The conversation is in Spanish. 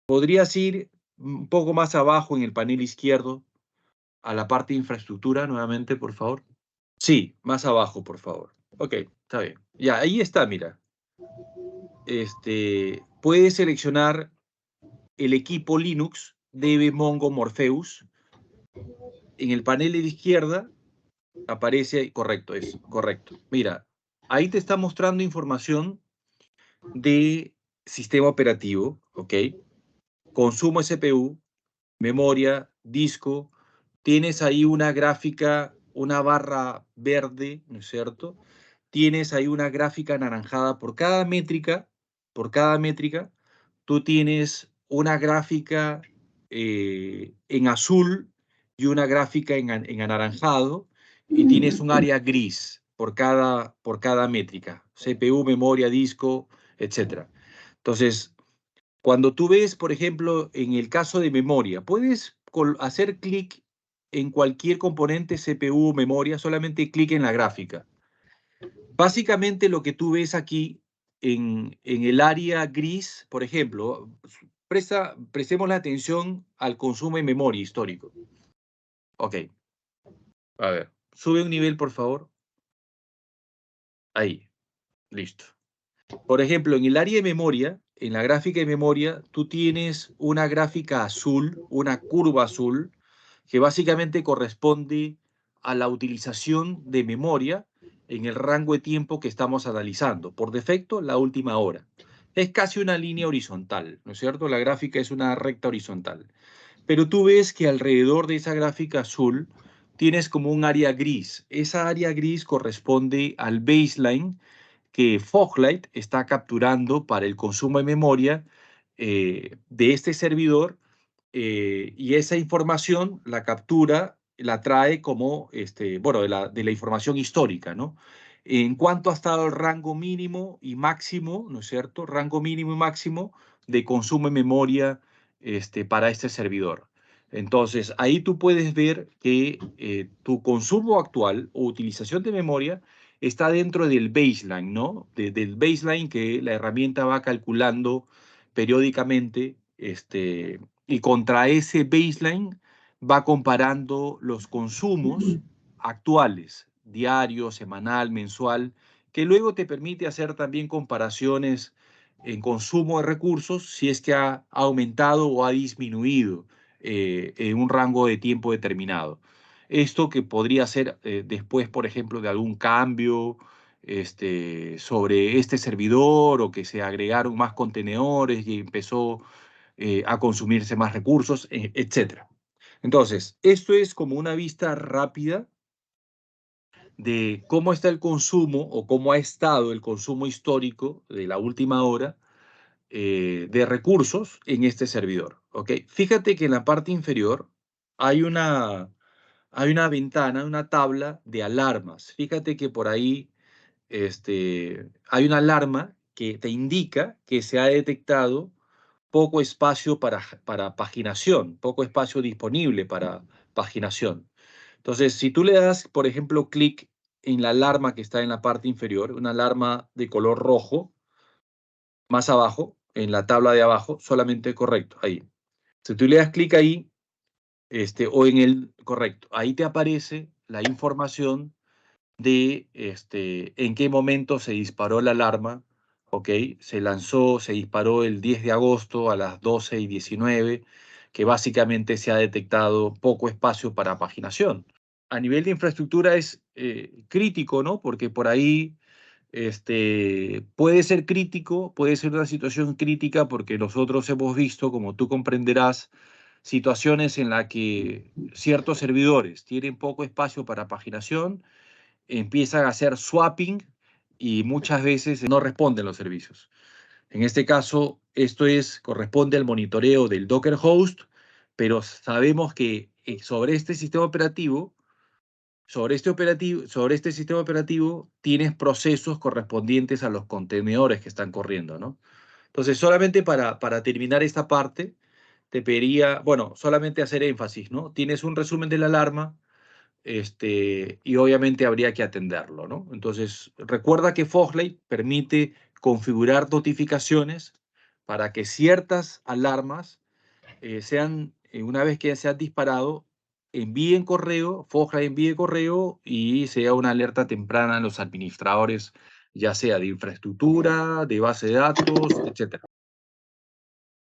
¿Podrías ir un poco más abajo en el panel izquierdo a la parte de infraestructura nuevamente, por favor? Sí, más abajo, por favor. Ok, está bien. Ya, ahí está, mira. Puedes seleccionar el equipo Linux DB Mongo Morpheus. En el panel de la izquierda aparece, correcto, es correcto. Mira, ahí te está mostrando información de sistema operativo, ¿ok? Consumo CPU, memoria, disco. Tienes ahí una gráfica, una barra verde, ¿no es cierto? Tienes ahí una gráfica anaranjada por cada métrica, tú tienes una gráfica en azul y una gráfica en anaranjado, y tienes un área gris por cada métrica, CPU, memoria, disco, etcétera. Entonces, cuando tú ves, por ejemplo, en el caso de memoria, puedes hacer clic en cualquier componente CPU o memoria, solamente clic en la gráfica. Básicamente lo que tú ves aquí en el área gris, por ejemplo, prestemos la atención al consumo de memoria histórico. Ok, a ver, sube un nivel, por favor. Ahí, listo. Por ejemplo, en el área de memoria, en la gráfica de memoria, tú tienes una gráfica azul, una curva azul, que básicamente corresponde a la utilización de memoria en el rango de tiempo que estamos analizando. Por defecto, la última hora. Es casi una línea horizontal, ¿no es cierto? La gráfica es una recta horizontal. Pero tú ves que alrededor de esa gráfica azul tienes como un área gris. Esa área gris corresponde al baseline que Foglight está capturando para el consumo de memoria de este servidor, y esa información la captura, la trae como, bueno, de la información histórica, ¿no? En cuánto ha estado el rango mínimo y máximo, ¿no es cierto? Rango mínimo y máximo de consumo de memoria para este servidor. Entonces, ahí tú puedes ver que tu consumo actual o utilización de memoria está dentro del baseline, ¿no? Del baseline que la herramienta va calculando periódicamente, y contra ese baseline va comparando los consumos actuales, diario, semanal, mensual, que luego te permite hacer también comparaciones en consumo de recursos si es que ha aumentado o ha disminuido en un rango de tiempo determinado. Esto que podría ser después, por ejemplo, de algún cambio sobre este servidor, o que se agregaron más contenedores y empezó a consumirse más recursos, etcétera. Entonces, esto es como una vista rápida de cómo está el consumo o cómo ha estado el consumo histórico de la última hora de recursos en este servidor. ¿Ok? Fíjate que en la parte inferior hay hay una ventana, una tabla de alarmas. Fíjate que por ahí hay una alarma que te indica que se ha detectado poco espacio para paginación, poco espacio disponible para paginación. Entonces, si tú le das, por ejemplo, clic en la alarma que está en la parte inferior, una alarma de color rojo, más abajo, en la tabla de abajo, solamente correcto, ahí. Si tú le das clic ahí, o en el correcto, ahí te aparece la información de en qué momento se disparó la alarma, ¿ok? Se disparó el 10 de agosto a las 12:19, que básicamente se ha detectado poco espacio para paginación. A nivel de infraestructura es crítico, ¿no? Porque por ahí puede ser crítico, puede ser una situación crítica, porque nosotros hemos visto, como tú comprenderás, situaciones en las que ciertos servidores tienen poco espacio para paginación, empiezan a hacer swapping y muchas veces no responden los servicios. En este caso, corresponde al monitoreo del Docker host, pero sabemos que sobre este sistema operativo tienes procesos correspondientes a los contenedores que están corriendo, ¿no? Entonces, solamente para terminar esta parte, te pediría, bueno, solamente hacer énfasis, ¿no? Tienes un resumen de la alarma, y obviamente habría que atenderlo, ¿no? Entonces, recuerda que Foglight permite configurar notificaciones para que ciertas alarmas sean, una vez que se han disparado, envíen correo, FOJA envíe correo y sea una alerta temprana en los administradores, ya sea de infraestructura, de base de datos, etc.